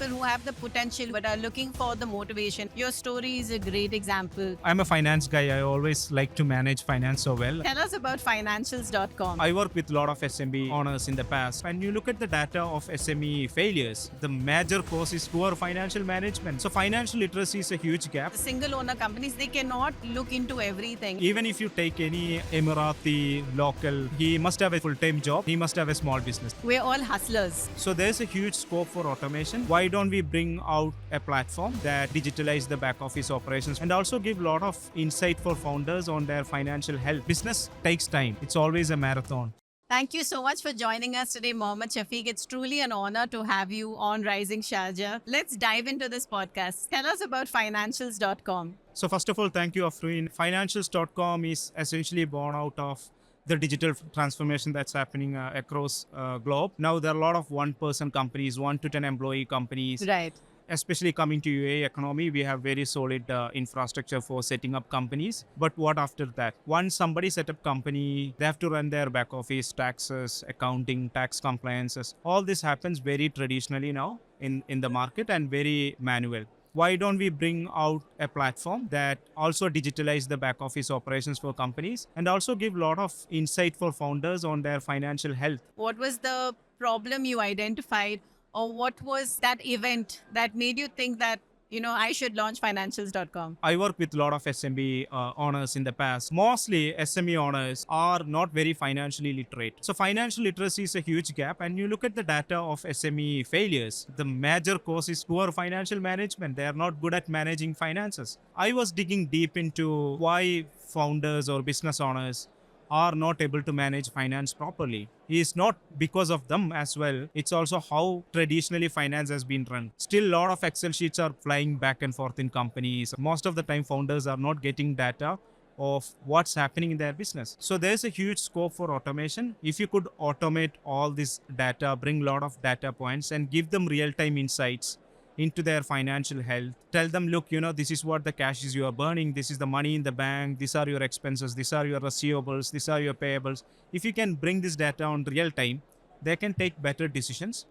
people who have the potential but are looking for the motivation. Your story is a great example. I'm a finance guy. I always like to manage finance so well. Tell us about Financials.com. I work with a lot of SME owners in the past. When you look at the data of SME failures, the major cause is poor financial management. So financial literacy is a huge gap. The single owner companies, they cannot look into everything. Even if you take any Emirati local, he must have a full-time job. He must have a small business. We're all hustlers. So there's a huge scope for automation. Why don't we bring out a platform that digitalize the back office operations and also give a lot of insight for founders on their financial health? Business takes time. It's always a marathon. Thank you so much for joining us today, Mohamad Shafiq. It's truly an honor to have you on Rising Sharjah. Let's dive into this podcast. Tell us about Financials.com. So first of all, thank you, Afreen. Financials.com is essentially born out of the digital transformation that's happening across globe. Now there are a lot of one-person companies, 1 to 10 employee companies. Right. Especially coming to UAE economy, we have very solid infrastructure for setting up companies. But what after that? Once somebody set up company, they have to run their back office, taxes, accounting, tax compliances. All this happens very traditionally now in the market and very manual. Why don't we bring out a platform that also digitalize the back office operations for companies and also give a lot of insight for founders on their financial health? What was the problem you identified, or what was that event that made you think that, I should launch Financials.com? I work with a lot of SME owners in the past. Mostly SME owners are not very financially literate. So financial literacy is a huge gap. And you look at the data of SME failures, the major cause is poor financial management. They are not good at managing finances. I was digging deep into why founders or business owners are not able to manage finance properly. It's not because of them as well. It's also how traditionally finance has been run. Still, a lot of Excel sheets are flying back and forth in companies. Most of the time, founders are not getting data of what's happening in their business. So there's a huge scope for automation. If you could automate all this data, bring a lot of data points and give them real-time insights into their financial health. Tell them, look, this is what the cash is you are burning. This is the money in the bank. These are your expenses. These are your receivables. These are your payables. If you can bring this data on real time, they can take better decisions,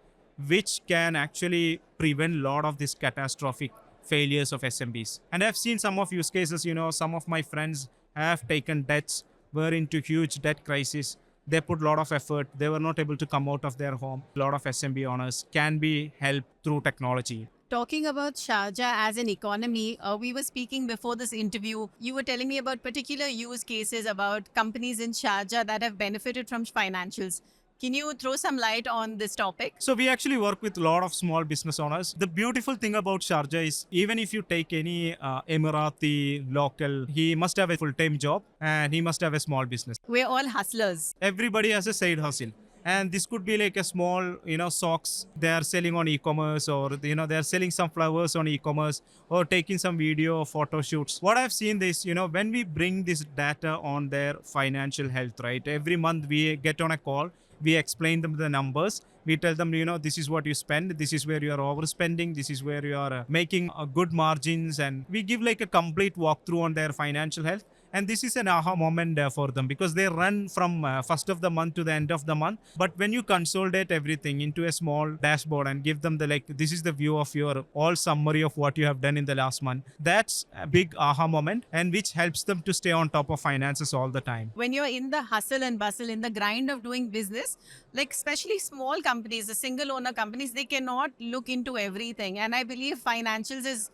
which can actually prevent a lot of these catastrophic failures of SMBs. And I've seen some of use cases, some of my friends have taken debts, were into huge debt crisis. They put a lot of effort. They were not able to come out of their home. A lot of SMB owners can be helped through technology. Talking about Sharjah as an economy, we were speaking before this interview. You were telling me about particular use cases about companies in Sharjah that have benefited from financials. Can you throw some light on this topic? So we actually work with a lot of small business owners. The beautiful thing about Sharjah is even if you take any Emirati local, he must have a full-time job and he must have a small business. We're all hustlers. Everybody has a side hustle. And this could be like a small, socks they are selling on e-commerce, or, they're selling some flowers on e-commerce, or taking some video or photo shoots. What I've seen is, when we bring this data on their financial health, right? Every month we get on a call, we explain them the numbers. We tell them, this is what you spend. This is where you are overspending. This is where you are making good margins. And we give like a complete walkthrough on their financial health. And this is an aha moment for them because they run from first of the month to the end of the month. But when you consolidate everything into a small dashboard and give them this is the view of your all summary of what you have done in the last month, that's a big aha moment, and which helps them to stay on top of finances all the time. When you're in the hustle and bustle, in the grind of doing business, like especially small companies, the single owner companies, they cannot look into everything. And I believe Financials is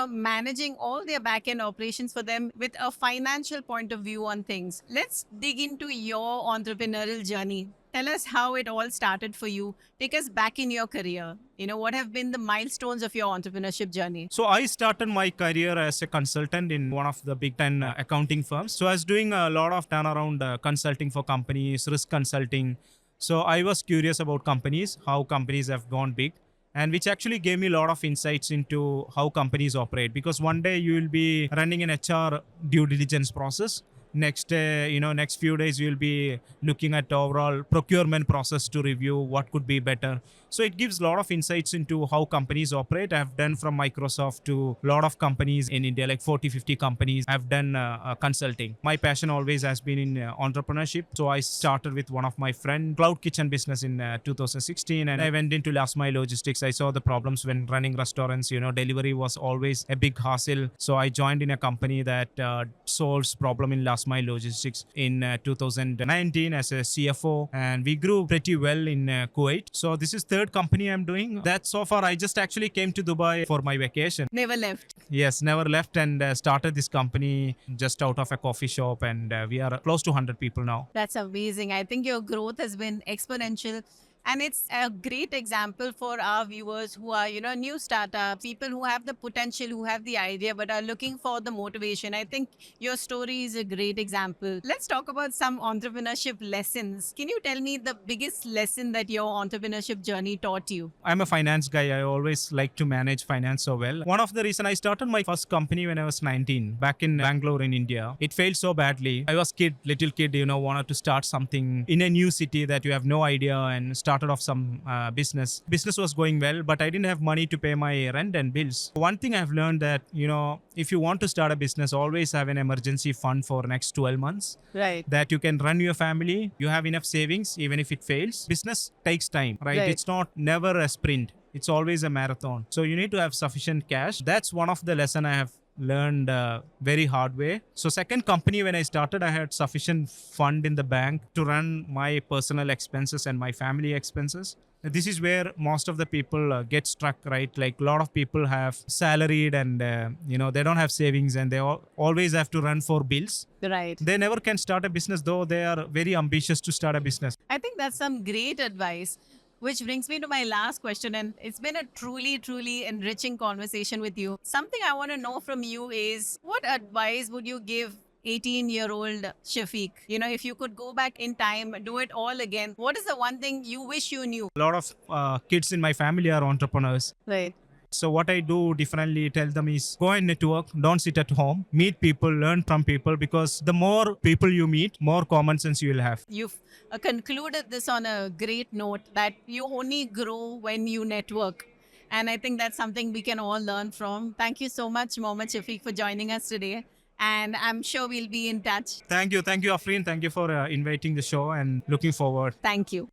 managing all their back-end operations for them with a financial point of view on things. Let's dig into your entrepreneurial journey. Tell us how it all started for you. Take us back in your career. What have been the milestones of your entrepreneurship journey? So I started my career as a consultant in one of the big 10 accounting firms. So I was doing a lot of turnaround consulting for companies, risk consulting. So I was curious about companies, how companies have gone big, and which actually gave me a lot of insights into how companies operate. Because one day you will be running an HR due diligence process, next next few days we'll be looking at overall procurement process to review what could be better. So it gives a lot of insights into how companies operate. I've done from Microsoft to a lot of companies in India, like 40-50 companies. I've done consulting. My passion always has been in entrepreneurship. So I started with one of my friend cloud kitchen business in 2016, and I went into last mile logistics. I saw the problems when running restaurants. Delivery was always a big hassle. So I joined in a company that solves problem in last mile logistics in 2019 as a CFO, and we grew pretty well in Kuwait. So this is third company I'm doing. That so far I just actually came to Dubai for my vacation. Never left. Yes, never left, and started this company just out of a coffee shop, and we are close to 100 people now. That's amazing. I think your growth has been exponential. And it's a great example for our viewers who are, new startups, people who have the potential, who have the idea, but are looking for the motivation. I think your story is a great example. Let's talk about some entrepreneurship lessons. Can you tell me the biggest lesson that your entrepreneurship journey taught you? I'm a finance guy. I always like to manage finance so well. One of the reason I started my first company when I was 19 back in Bangalore in India. It failed so badly. I was little kid, wanted to start something in a new city that you have no idea, and started off some business. Business was going well, but I didn't have money to pay my rent and bills. One thing I've learned that, if you want to start a business, always have an emergency fund for next 12 months. Right. That you can run your family. You have enough savings even if it fails. Business takes time, right? Right. It's not never a sprint. It's always a marathon. So you need to have sufficient cash. That's one of the lesson I have learned very hard way. So second company, when I started, I had sufficient fund in the bank to run my personal expenses and my family expenses. This is where most of the people get stuck, right? Like a lot of people have salaried, and they don't have savings, and they always have to run for bills. Right. They never can start a business, though they are very ambitious to start a business. I think that's some great advice. Which brings me to my last question. And it's been a truly, truly enriching conversation with you. Something I want to know from you is, what advice would you give 18-year-old Shafiq? If you could go back in time, do it all again, what is the one thing you wish you knew? A lot of kids in my family are entrepreneurs. Right. So what I do differently, tell them is go and network, don't sit at home, meet people, learn from people, because the more people you meet, more common sense you will have. You've concluded this on a great note that you only grow when you network. And I think that's something we can all learn from. Thank you so much, Mohamad Shafiq, for joining us today. And I'm sure we'll be in touch. Thank you, Afreen. Thank you for inviting the show, and looking forward. Thank you.